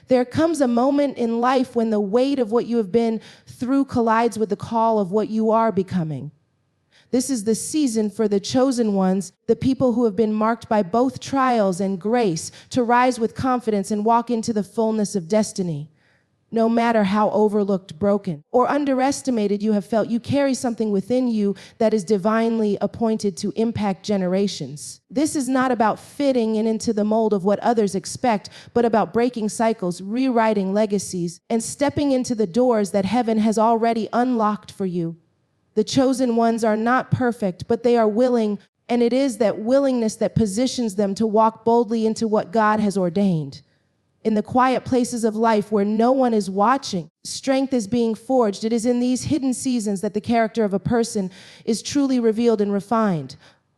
There comes a moment in life when the weight of what you have been through collides with the call of what you are becoming. This is the season for the chosen ones, the people who have been marked by both trials and grace, to rise with confidence and walk into the fullness of destiny. No matter how overlooked, broken, or underestimated you have felt, you carry something within you that is divinely appointed to impact generations. This is not about fitting into the mold of what others expect, but about breaking cycles, rewriting legacies, and stepping into the doors that heaven has already unlocked for you. The chosen ones are not perfect, but they are willing, and it is that willingness that positions them to walk boldly into what God has ordained. In the quiet places of life where no one is watching, strength is being forged. It is in these hidden seasons that the character of a person is truly revealed and refined.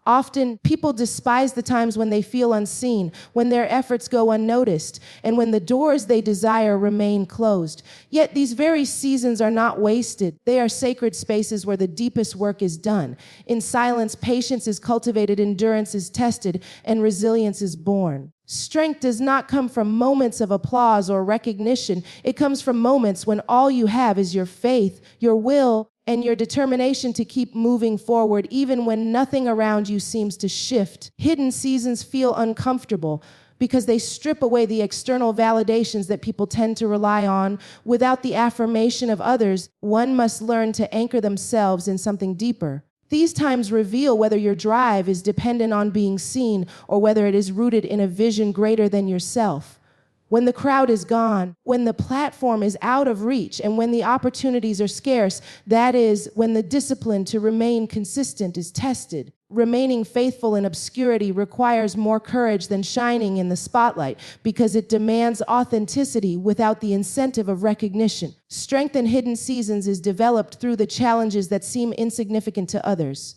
Often, people despise the times when they feel unseen, when their efforts go unnoticed, and when the doors they desire remain closed. Yet these very seasons are not wasted. They are sacred spaces where the deepest work is done. In silence, patience is cultivated, endurance is tested, and resilience is born. Strength does not come from moments of applause or recognition. It comes from moments when all you have is your faith, your will, and your determination to keep moving forward, even when nothing around you seems to shift. Hidden seasons feel uncomfortable because they strip away the external validations that people tend to rely on. Without the affirmation of others, one must learn to anchor themselves in something deeper. These times reveal whether your drive is dependent on being seen or whether it is rooted in a vision greater than yourself. When the crowd is gone, when the platform is out of reach, and when the opportunities are scarce, that is when the discipline to remain consistent is tested. Remaining faithful in obscurity requires more courage than shining in the spotlight because it demands authenticity without the incentive of recognition. Strength in hidden seasons is developed through the challenges that seem insignificant to others.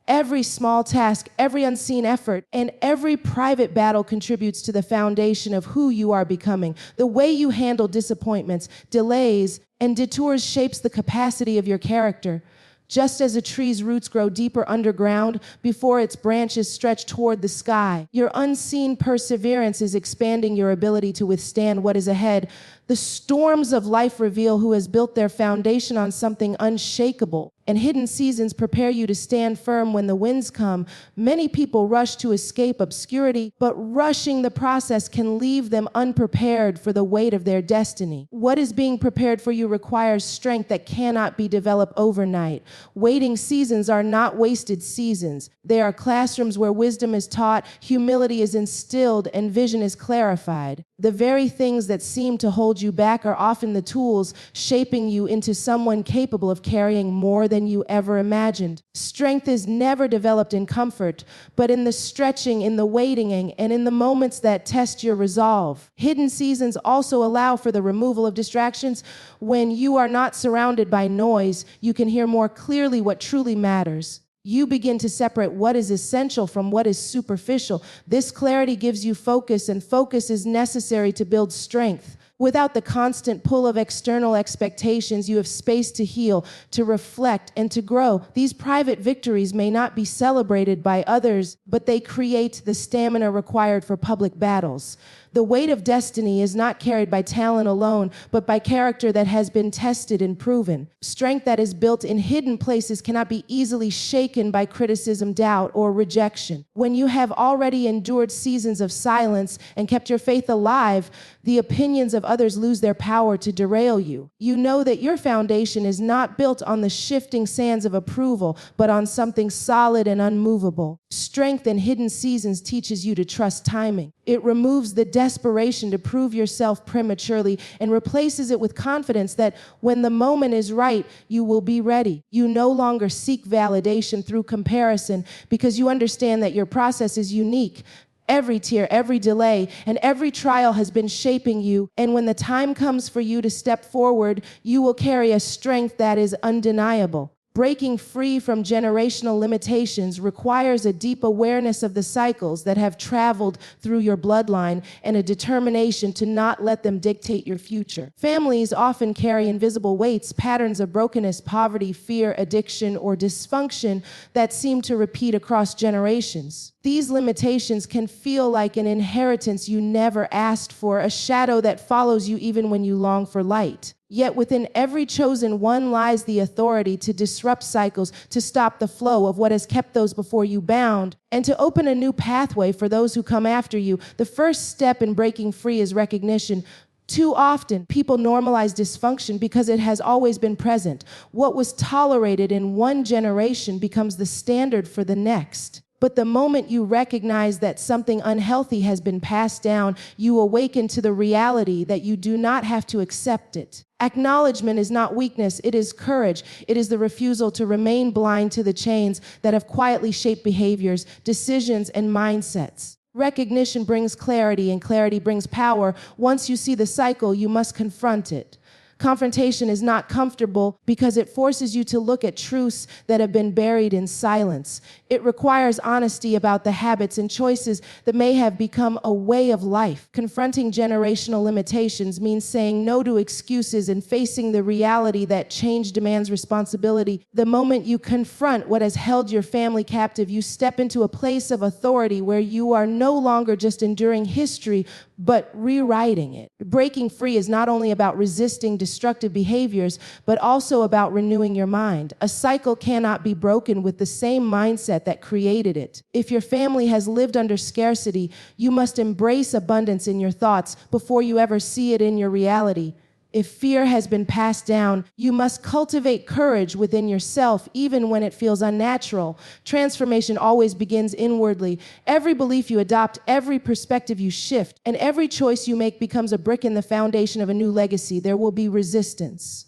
Every small task, every unseen effort, and every private battle contributes to the foundation of who you are becoming. The way you handle disappointments, delays, and detours shapes the capacity of your character. Just as a tree's roots grow deeper underground before its branches stretch toward the sky, your unseen perseverance is expanding your ability to withstand what is ahead. The storms of life reveal who has built their foundation on something unshakable, and hidden seasons prepare you to stand firm when the winds come. Many people rush to escape obscurity, but rushing the process can leave them unprepared for the weight of their destiny. What is being prepared for you requires strength that cannot be developed overnight. Waiting seasons are not wasted seasons. They are classrooms where wisdom is taught, humility is instilled, and vision is clarified. The very things that seem to hold you back are often the tools shaping you into someone capable of carrying more than you ever imagined. Strength is never developed in comfort, but in the stretching, in the waiting, and in the moments that test your resolve. Hidden seasons also allow for the removal of distractions. When you are not surrounded by noise, you can hear more clearly what truly matters. You begin to separate what is essential from what is superficial. This clarity gives you focus, and focus is necessary to build strength. Without the constant pull of external expectations, you have space to heal, to reflect, and to grow. These private victories may not be celebrated by others, but they create the stamina required for public battles. The weight of destiny is not carried by talent alone, but by character that has been tested and proven. Strength that is built in hidden places cannot be easily shaken by criticism, doubt, or rejection. When you have already endured seasons of silence and kept your faith alive, the opinions of others lose their power to derail you. You know that your foundation is not built on the shifting sands of approval, but on something solid and unmovable. Strength in hidden seasons teaches you to trust timing. It removes the desperation to prove yourself prematurely and replaces it with confidence that when the moment is right, you will be ready. You no longer seek validation through comparison because you understand that your process is unique. Every tear, every delay, and every trial has been shaping you, and when the time comes for you to step forward, you will carry a strength that is undeniable. Breaking free from generational limitations requires a deep awareness of the cycles that have traveled through your bloodline and a determination to not let them dictate your future. Families often carry invisible weights, patterns of brokenness, poverty, fear, addiction, or dysfunction that seem to repeat across generations. These limitations can feel like an inheritance you never asked for, a shadow that follows you even when you long for light. Yet within every chosen one lies the authority to disrupt cycles, to stop the flow of what has kept those before you bound, and to open a new pathway for those who come after you. The first step in breaking free is recognition. Too often, people normalize dysfunction because it has always been present. What was tolerated in one generation becomes the standard for the next. But the moment you recognize that something unhealthy has been passed down, you awaken to the reality that you do not have to accept it. Acknowledgement is not weakness, it is courage. It is the refusal to remain blind to the chains that have quietly shaped behaviors, decisions, and mindsets. Recognition brings clarity, and clarity brings power. Once you see the cycle, you must confront it. Confrontation is not comfortable because it forces you to look at truths that have been buried in silence. It requires honesty about the habits and choices that may have become a way of life. Confronting generational limitations means saying no to excuses and facing the reality that change demands responsibility. The moment you confront what has held your family captive, you step into a place of authority where you are no longer just enduring history, but rewriting it. Breaking free is not only about resisting destructive behaviors, but also about renewing your mind. A cycle cannot be broken with the same mindset that created it. If your family has lived under scarcity, you must embrace abundance in your thoughts before you ever see it in your reality. If fear has been passed down, you must cultivate courage within yourself, even when it feels unnatural. Transformation always begins inwardly. Every belief you adopt, every perspective you shift, and every choice you make becomes a brick in the foundation of a new legacy. There will be resistance.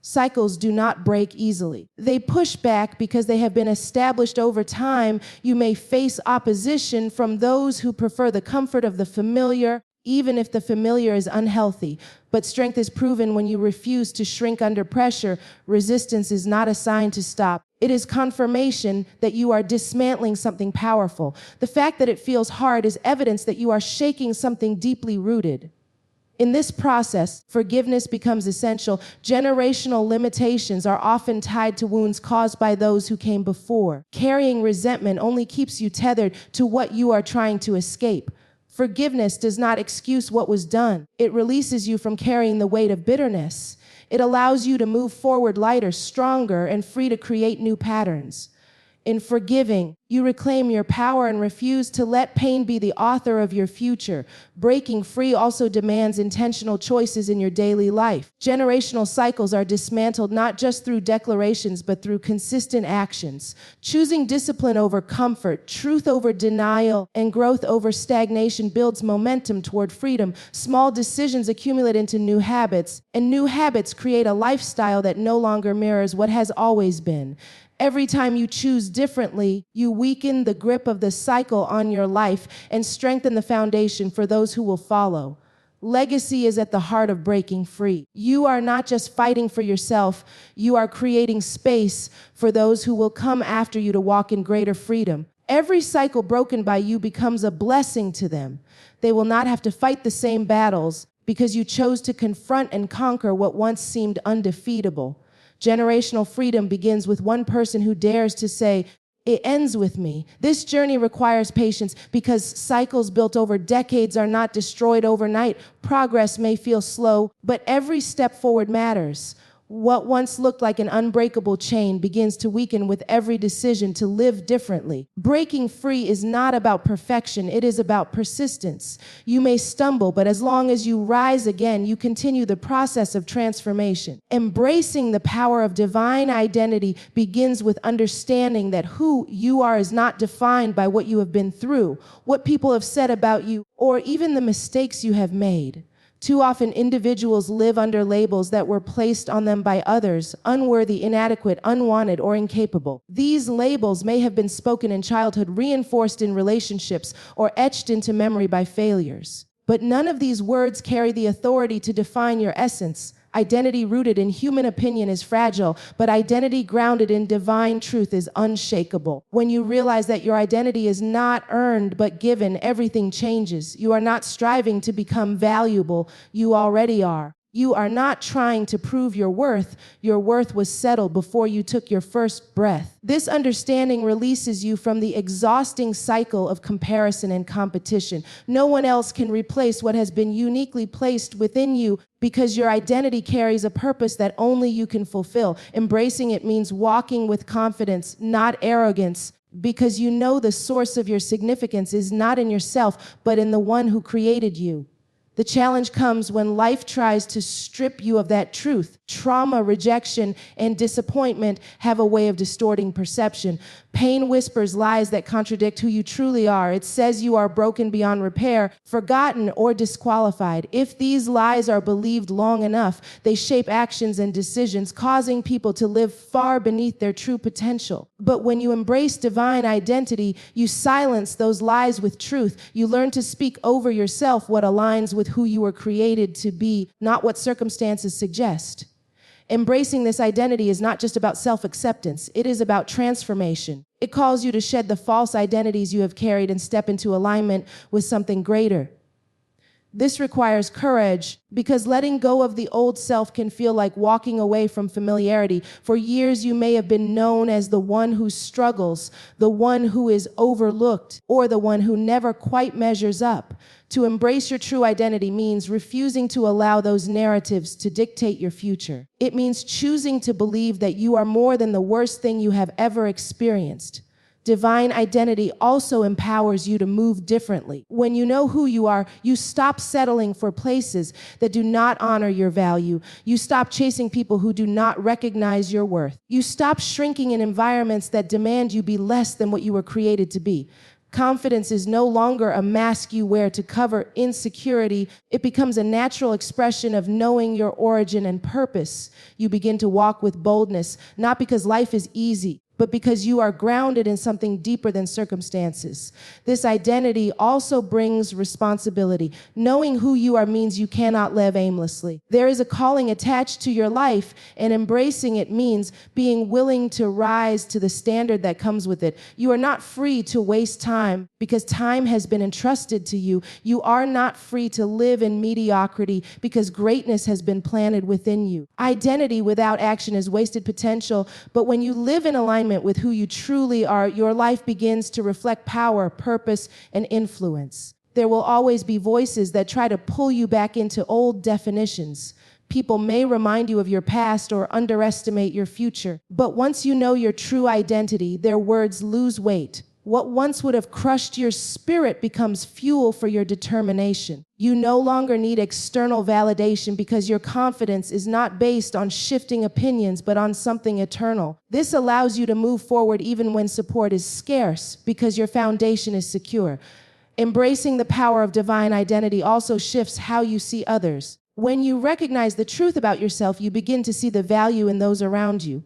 Cycles do not break easily. They push back because they have been established over time. You may face opposition from those who prefer the comfort of the familiar, even if the familiar is unhealthy. But strength is proven when you refuse to shrink under pressure. Resistance is not a sign to stop. It is confirmation that you are dismantling something powerful. The fact that it feels hard is evidence that you are shaking something deeply rooted. In this process, forgiveness becomes essential. Generational limitations are often tied to wounds caused by those who came before. Carrying resentment only keeps you tethered to what you are trying to escape. Forgiveness does not excuse what was done. It releases you from carrying the weight of bitterness. It allows you to move forward lighter, stronger, and free to create new patterns. In forgiving, you reclaim your power and refuse to let pain be the author of your future. Breaking free also demands intentional choices in your daily life. Generational cycles are dismantled not just through declarations, but through consistent actions. Choosing discipline over comfort, truth over denial, and growth over stagnation builds momentum toward freedom. Small decisions accumulate into new habits, and new habits create a lifestyle that no longer mirrors what has always been. Every time you choose differently, you weaken the grip of the cycle on your life and strengthen the foundation for those who will follow. Legacy is at the heart of breaking free. You are not just fighting for yourself, you are creating space for those who will come after you to walk in greater freedom. Every cycle broken by you becomes a blessing to them. They will not have to fight the same battles because you chose to confront and conquer what once seemed undefeatable. Generational freedom begins with one person who dares to say, "It ends with me." This journey requires patience because cycles built over decades are not destroyed overnight. Progress may feel slow, but every step forward matters. What once looked like an unbreakable chain begins to weaken with every decision to live differently. Breaking free is not about perfection, it is about persistence. You may stumble, but as long as you rise again, you continue the process of transformation. Embracing the power of divine identity begins with understanding that who you are is not defined by what you have been through, what people have said about you, or even the mistakes you have made. Too often, individuals live under labels that were placed on them by others: unworthy, inadequate, unwanted, or incapable. These labels may have been spoken in childhood, reinforced in relationships, or etched into memory by failures. But none of these words carry the authority to define your essence. Identity rooted in human opinion is fragile, but identity grounded in divine truth is unshakable. When you realize that your identity is not earned but given, everything changes. You are not striving to become valuable, you already are. You are not trying to prove your worth. Your worth was settled before you took your first breath. This understanding releases you from the exhausting cycle of comparison and competition. No one else can replace what has been uniquely placed within you because your identity carries a purpose that only you can fulfill. Embracing it means walking with confidence, not arrogance, because you know the source of your significance is not in yourself, but in the one who created you. The challenge comes when life tries to strip you of that truth. Trauma, rejection, and disappointment have a way of distorting perception. Pain whispers lies that contradict who you truly are. It says you are broken beyond repair, forgotten, or disqualified. If these lies are believed long enough, they shape actions and decisions, causing people to live far beneath their true potential. But when you embrace divine identity, you silence those lies with truth. You learn to speak over yourself what aligns with who you were created to be, not what circumstances suggest. Embracing this identity is not just about self-acceptance, it is about transformation. It calls you to shed the false identities you have carried and step into alignment with something greater. This requires courage because letting go of the old self can feel like walking away from familiarity. For years, you may have been known as the one who struggles, the one who is overlooked, or the one who never quite measures up. To embrace your true identity means refusing to allow those narratives to dictate your future. It means choosing to believe that you are more than the worst thing you have ever experienced. Divine identity also empowers you to move differently. When you know who you are, you stop settling for places that do not honor your value. You stop chasing people who do not recognize your worth. You stop shrinking in environments that demand you be less than what you were created to be. Confidence is no longer a mask you wear to cover insecurity. It becomes a natural expression of knowing your origin and purpose. You begin to walk with boldness, not because life is easy, but because you are grounded in something deeper than circumstances. This identity also brings responsibility. Knowing who you are means you cannot live aimlessly. There is a calling attached to your life, and embracing it means being willing to rise to the standard that comes with it. You are not free to waste time because time has been entrusted to you. You are not free to live in mediocrity because greatness has been planted within you. Identity without action is wasted potential, but when you live in alignment with who you truly are, your life begins to reflect power, purpose, and influence. There will always be voices that try to pull you back into old definitions. People may remind you of your past or underestimate your future. But once you know your true identity, their words lose weight. What once would have crushed your spirit becomes fuel for your determination. You no longer need external validation because your confidence is not based on shifting opinions, but on something eternal. This allows you to move forward even when support is scarce because your foundation is secure. Embracing the power of divine identity also shifts how you see others. When you recognize the truth about yourself, you begin to see the value in those around you.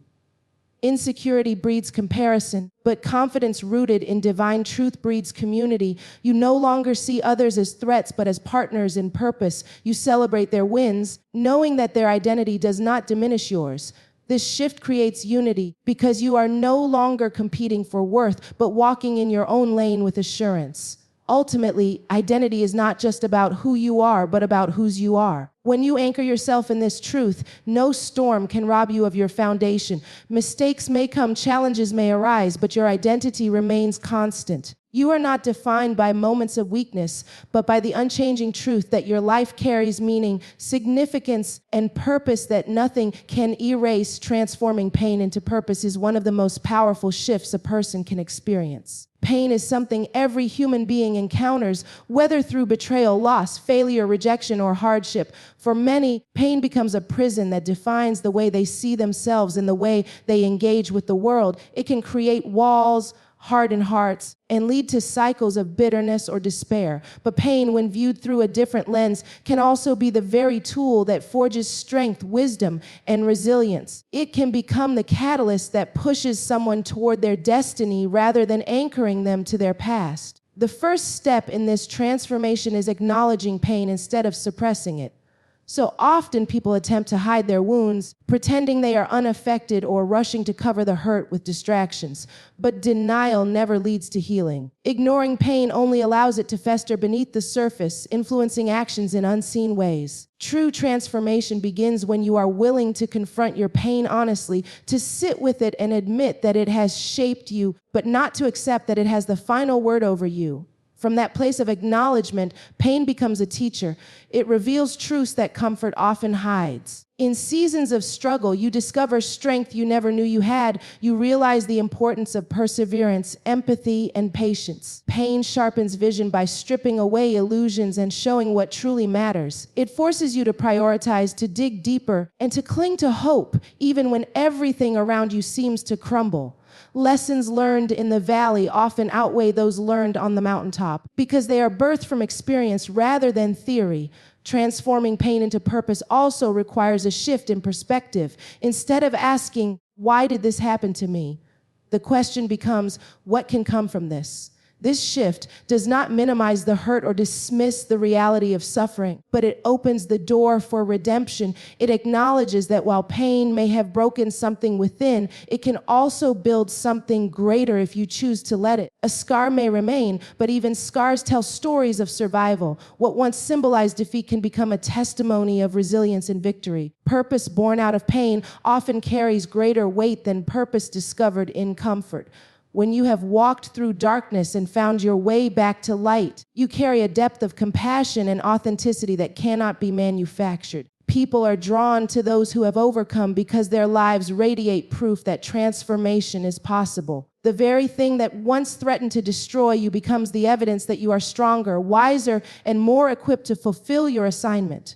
Insecurity breeds comparison, but confidence rooted in divine truth breeds community. You no longer see others as threats, but as partners in purpose. You celebrate their wins, knowing that their identity does not diminish yours. This shift creates unity because you are no longer competing for worth, but walking in your own lane with assurance. Ultimately, identity is not just about who you are, but about whose you are. When you anchor yourself in this truth, no storm can rob you of your foundation. Mistakes may come, challenges may arise, but your identity remains constant. You are not defined by moments of weakness, but by the unchanging truth that your life carries meaning, significance, and purpose that nothing can erase. Transforming pain into purpose is one of the most powerful shifts a person can experience. Pain is something every human being encounters, whether through betrayal, loss, failure, rejection, or hardship. For many, pain becomes a prison that defines the way they see themselves and the way they engage with the world. It can create walls, harden hearts, and lead to cycles of bitterness or despair. But pain, when viewed through a different lens, can also be the very tool that forges strength, wisdom, and resilience. It can become the catalyst that pushes someone toward their destiny rather than anchoring them to their past. The first step in this transformation is acknowledging pain instead of suppressing it. So often people attempt to hide their wounds, pretending they are unaffected or rushing to cover the hurt with distractions. But denial never leads to healing. Ignoring pain only allows it to fester beneath the surface, influencing actions in unseen ways. True transformation begins when you are willing to confront your pain honestly, to sit with it and admit that it has shaped you, but not to accept that it has the final word over you. From that place of acknowledgement, pain becomes a teacher. It reveals truths that comfort often hides. In seasons of struggle, you discover strength you never knew you had. You realize the importance of perseverance, empathy, and patience. Pain sharpens vision by stripping away illusions and showing what truly matters. It forces you to prioritize, to dig deeper, and to cling to hope, even when everything around you seems to crumble. Lessons learned in the valley often outweigh those learned on the mountaintop because they are birthed from experience rather than theory. Transforming pain into purpose also requires a shift in perspective. Instead of asking, "Why did this happen to me?" the question becomes, "What can come from this?" This shift does not minimize the hurt or dismiss the reality of suffering, but it opens the door for redemption. It acknowledges that while pain may have broken something within, it can also build something greater if you choose to let it. A scar may remain, but even scars tell stories of survival. What once symbolized defeat can become a testimony of resilience and victory. Purpose born out of pain often carries greater weight than purpose discovered in comfort. When you have walked through darkness and found your way back to light, you carry a depth of compassion and authenticity that cannot be manufactured. People are drawn to those who have overcome because their lives radiate proof that transformation is possible. The very thing that once threatened to destroy you becomes the evidence that you are stronger, wiser, and more equipped to fulfill your assignment.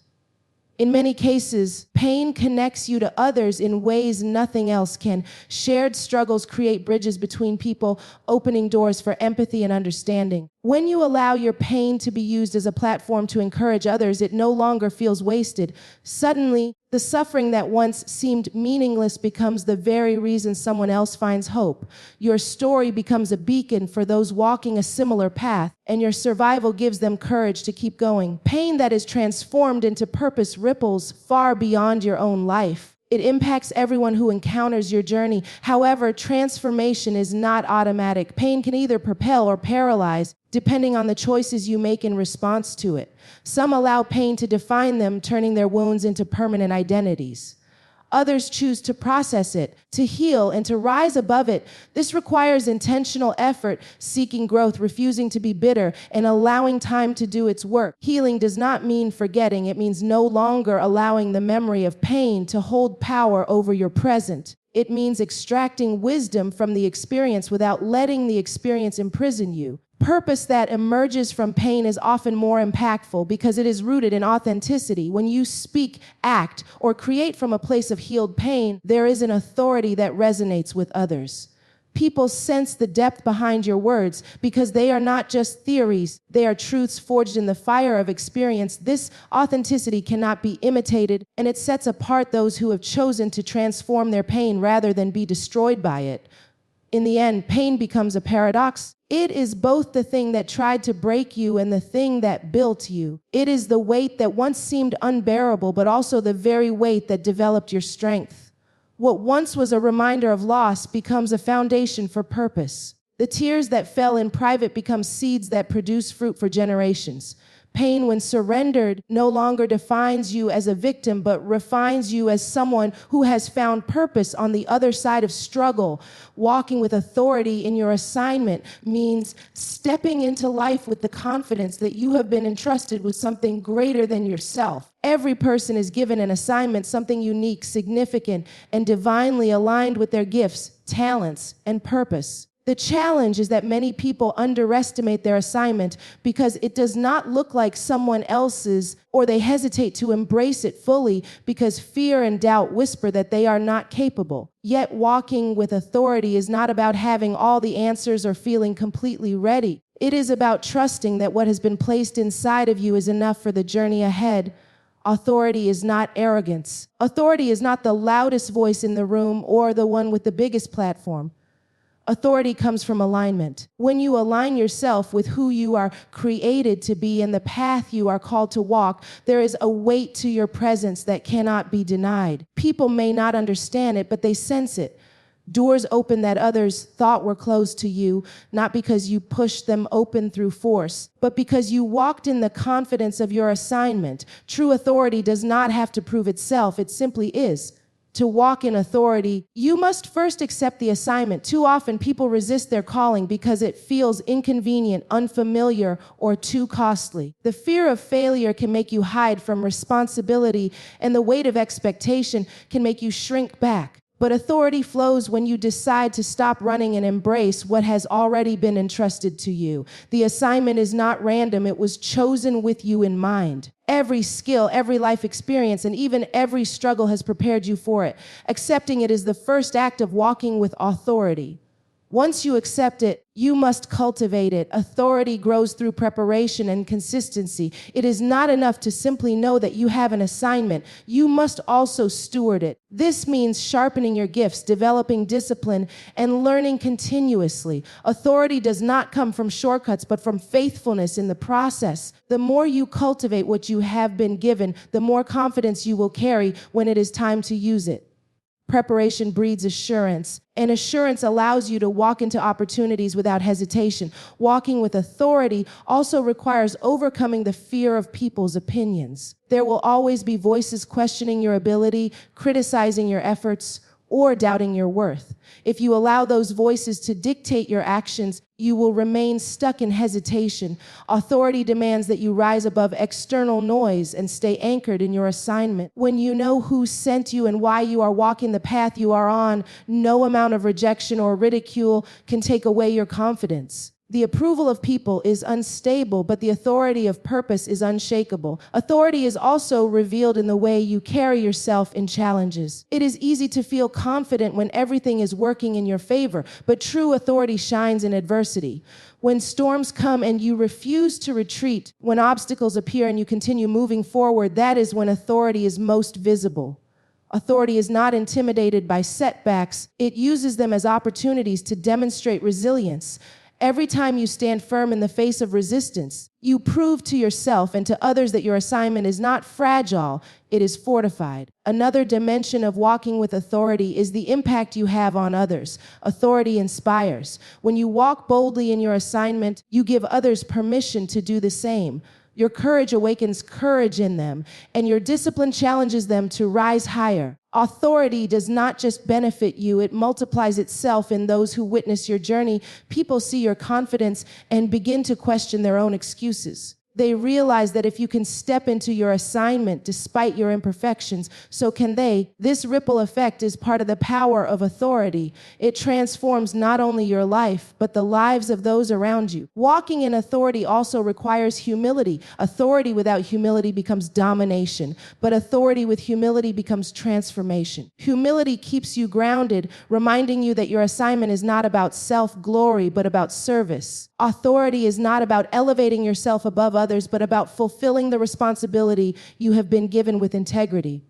In many cases, pain connects you to others in ways nothing else can. Shared struggles create bridges between people, opening doors for empathy and understanding. When you allow your pain to be used as a platform to encourage others, it no longer feels wasted. Suddenly, the suffering that once seemed meaningless becomes the very reason someone else finds hope. Your story becomes a beacon for those walking a similar path, and your survival gives them courage to keep going. Pain that is transformed into purpose ripples far beyond your own life. It impacts everyone who encounters your journey. However, transformation is not automatic. Pain can either propel or paralyze, depending on the choices you make in response to it. Some allow pain to define them, turning their wounds into permanent identities. Others choose to process it, to heal, and to rise above it. This requires intentional effort, seeking growth, refusing to be bitter, and allowing time to do its work. Healing does not mean forgetting. It means no longer allowing the memory of pain to hold power over your present. It means extracting wisdom from the experience without letting the experience imprison you. Purpose that emerges from pain is often more impactful because it is rooted in authenticity. When you speak, act, or create from a place of healed pain, there is an authority that resonates with others. People sense the depth behind your words because they are not just theories, they are truths forged in the fire of experience. This authenticity cannot be imitated, and it sets apart those who have chosen to transform their pain rather than be destroyed by it. In the end, pain becomes a paradox. It is both the thing that tried to break you and the thing that built you. It is the weight that once seemed unbearable, but also the very weight that developed your strength. What once was a reminder of loss becomes a foundation for purpose. The tears that fell in private become seeds that produce fruit for generations. Pain, when surrendered, no longer defines you as a victim, but refines you as someone who has found purpose on the other side of struggle. Walking with authority in your assignment means stepping into life with the confidence that you have been entrusted with something greater than yourself. Every person is given an assignment, something unique, significant, and divinely aligned with their gifts, talents, and purpose. The challenge is that many people underestimate their assignment because it does not look like someone else's, or they hesitate to embrace it fully because fear and doubt whisper that they are not capable. Yet walking with authority is not about having all the answers or feeling completely ready. It is about trusting that what has been placed inside of you is enough for the journey ahead. Authority is not arrogance. Authority is not the loudest voice in the room or the one with the biggest platform. Authority comes from alignment. When you align yourself with who you are created to be and the path you are called to walk, there is a weight to your presence that cannot be denied. People may not understand it, but they sense it. Doors open that others thought were closed to you, not because you pushed them open through force, but because you walked in the confidence of your assignment. True authority does not have to prove itself, it simply is. To walk in authority, you must first accept the assignment. Too often, people resist their calling because it feels inconvenient, unfamiliar, or too costly. The fear of failure can make you hide from responsibility, and the weight of expectation can make you shrink back. But authority flows when you decide to stop running and embrace what has already been entrusted to you. The assignment is not random, it was chosen with you in mind. Every skill, every life experience, and even every struggle has prepared you for it. Accepting it is the first act of walking with authority. Once you accept it, you must cultivate it. Authority grows through preparation and consistency. It is not enough to simply know that you have an assignment. You must also steward it. This means sharpening your gifts, developing discipline, and learning continuously. Authority does not come from shortcuts, but from faithfulness in the process. The more you cultivate what you have been given, the more confidence you will carry when it is time to use it. Preparation breeds assurance, and assurance allows you to walk into opportunities without hesitation. Walking with authority also requires overcoming the fear of people's opinions. There will always be voices questioning your ability, criticizing your efforts, or doubting your worth. If you allow those voices to dictate your actions, you will remain stuck in hesitation. Authority demands that you rise above external noise and stay anchored in your assignment. When you know who sent you and why you are walking the path you are on, no amount of rejection or ridicule can take away your confidence. The approval of people is unstable, but the authority of purpose is unshakable. Authority is also revealed in the way you carry yourself in challenges. It is easy to feel confident when everything is working in your favor, but true authority shines in adversity. When storms come and you refuse to retreat, when obstacles appear and you continue moving forward, that is when authority is most visible. Authority is not intimidated by setbacks. It uses them as opportunities to demonstrate resilience. Every time you stand firm in the face of resistance, you prove to yourself and to others that your assignment is not fragile, it is fortified. Another dimension of walking with authority is the impact you have on others. Authority inspires. When you walk boldly in your assignment, you give others permission to do the same. Your courage awakens courage in them, and your discipline challenges them to rise higher. Authority does not just benefit you, it multiplies itself in those who witness your journey. People see your confidence and begin to question their own excuses. They realize that if you can step into your assignment despite your imperfections, so can they. This ripple effect is part of the power of authority. It transforms not only your life, but the lives of those around you. Walking in authority also requires humility. Authority without humility becomes domination, but authority with humility becomes transformation. Humility keeps you grounded, reminding you that your assignment is not about self-glory, but about service. Authority is not about elevating yourself above others, but about fulfilling the responsibility you have been given with integrity.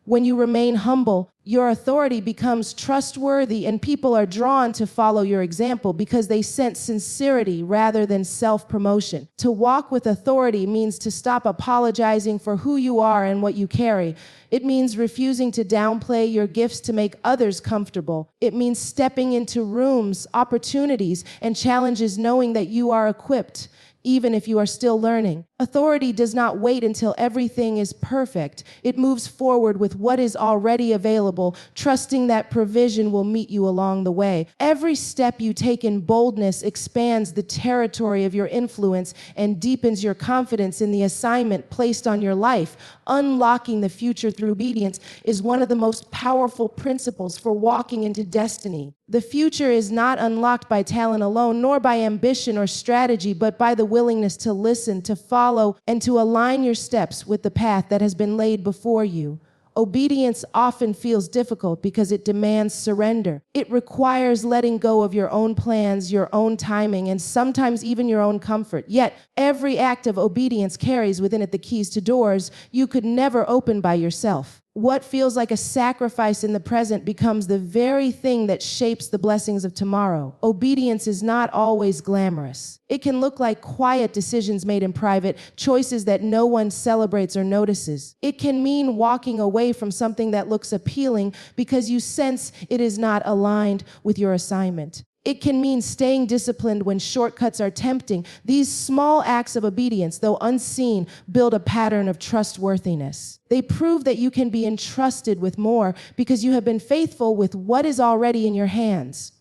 When you remain humble, your authority becomes trustworthy, and people are drawn to follow your example because they sense sincerity rather than self-promotion. To walk with authority means to stop apologizing for who you are and what you carry. It means refusing to downplay your gifts to make others comfortable. It means stepping into rooms, opportunities, and challenges knowing that you are equipped, even if you are still learning. Authority does not wait until everything is perfect. It moves forward with what is already available, trusting that provision will meet you along the way. Every step you take in boldness expands the territory of your influence and deepens your confidence in the assignment placed on your life. Unlocking the future through obedience is one of the most powerful principles for walking into destiny. The future is not unlocked by talent alone, nor by ambition or strategy, but by the willingness to listen, to follow, and to align your steps with the path that has been laid before you. Obedience often feels difficult because it demands surrender. It requires letting go of your own plans, your own timing, and sometimes even your own comfort. Yet, every act of obedience carries within it the keys to doors you could never open by yourself. What feels like a sacrifice in the present becomes the very thing that shapes the blessings of tomorrow. Obedience is not always glamorous. It can look like quiet decisions made in private, choices that no one celebrates or notices. It can mean walking away from something that looks appealing because you sense it is not aligned with your assignment. It can mean staying disciplined when shortcuts are tempting. These small acts of obedience, though unseen, build a pattern of trustworthiness. They prove that you can be entrusted with more because you have been faithful with what is already in your hands.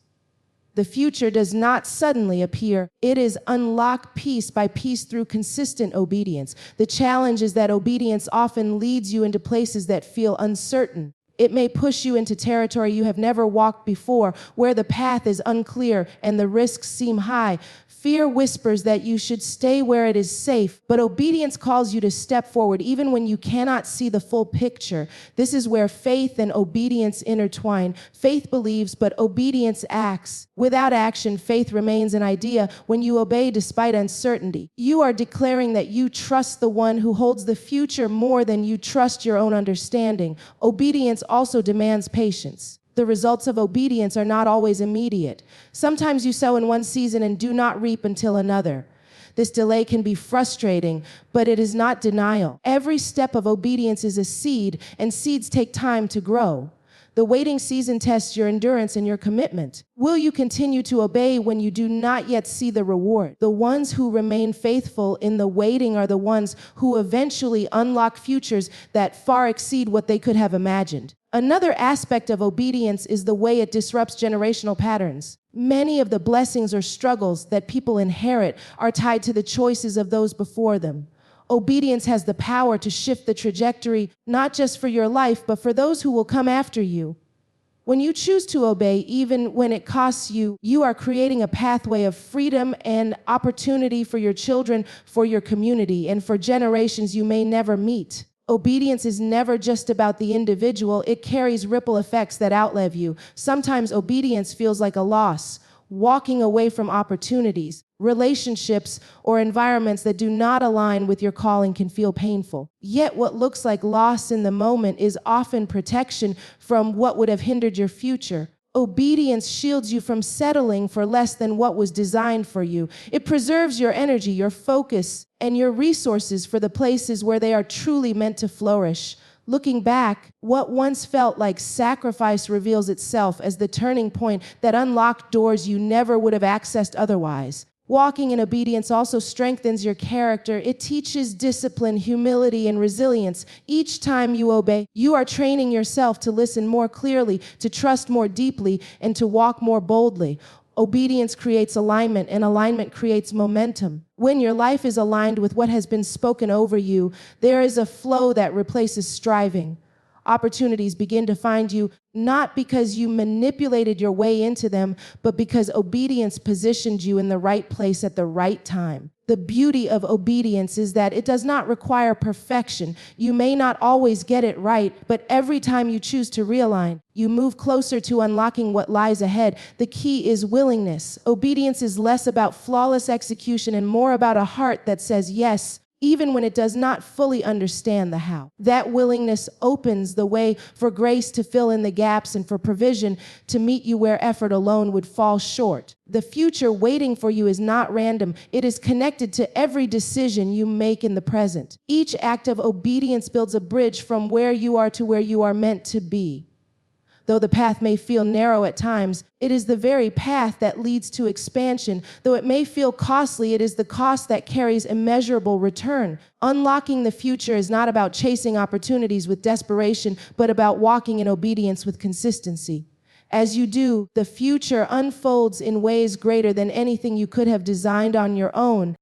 The future does not suddenly appear. It is unlocked piece by piece through consistent obedience. The challenge is that obedience often leads you into places that feel uncertain. It may push you into territory you have never walked before, where the path is unclear and the risks seem high. Fear whispers that you should stay where it is safe, but obedience calls you to step forward even when you cannot see the full picture. This is where faith and obedience intertwine. Faith believes, but obedience acts. Without action, faith remains an idea. When you obey despite uncertainty, you are declaring that you trust the one who holds the future more than you trust your own understanding. Obedience also demands patience. The results of obedience are not always immediate. Sometimes you sow in one season and do not reap until another. This delay can be frustrating, but it is not denial. Every step of obedience is a seed, and seeds take time to grow. The waiting season tests your endurance and your commitment. Will you continue to obey when you do not yet see the reward? The ones who remain faithful in the waiting are the ones who eventually unlock futures that far exceed what they could have imagined. Another aspect of obedience is the way it disrupts generational patterns. Many of the blessings or struggles that people inherit are tied to the choices of those before them. Obedience has the power to shift the trajectory, not just for your life, but for those who will come after you. When you choose to obey, even when it costs you, you are creating a pathway of freedom and opportunity for your children, for your community, and for generations you may never meet. Obedience is never just about the individual. It carries ripple effects that outlive you. Sometimes obedience feels like a loss, walking away from opportunities. Relationships or environments that do not align with your calling can feel painful. Yet what looks like loss in the moment is often protection from what would have hindered your future. Obedience shields you from settling for less than what was designed for you. It preserves your energy, your focus, and your resources for the places where they are truly meant to flourish. Looking back, what once felt like sacrifice reveals itself as the turning point that unlocked doors you never would have accessed otherwise. Walking in obedience also strengthens your character. It teaches discipline, humility, and resilience. Each time you obey, you are training yourself to listen more clearly, to trust more deeply, and to walk more boldly. Obedience creates alignment, and alignment creates momentum. When your life is aligned with what has been spoken over you, there is a flow that replaces striving. Opportunities begin to find you not because you manipulated your way into them, but because obedience positioned you in the right place at the right time. The beauty of obedience is that it does not require perfection. You may not always get it right, but every time you choose to realign, you move closer to unlocking what lies ahead. The key is willingness. Obedience is less about flawless execution and more about a heart that says yes, even when it does not fully understand the how. That willingness opens the way for grace to fill in the gaps and for provision to meet you where effort alone would fall short. The future waiting for you is not random. It is connected to every decision you make in the present. Each act of obedience builds a bridge from where you are to where you are meant to be. Though the path may feel narrow at times, it is the very path that leads to expansion. Though it may feel costly, it is the cost that carries immeasurable return. Unlocking the future is not about chasing opportunities with desperation, but about walking in obedience with consistency. As you do, the future unfolds in ways greater than anything you could have designed on your own.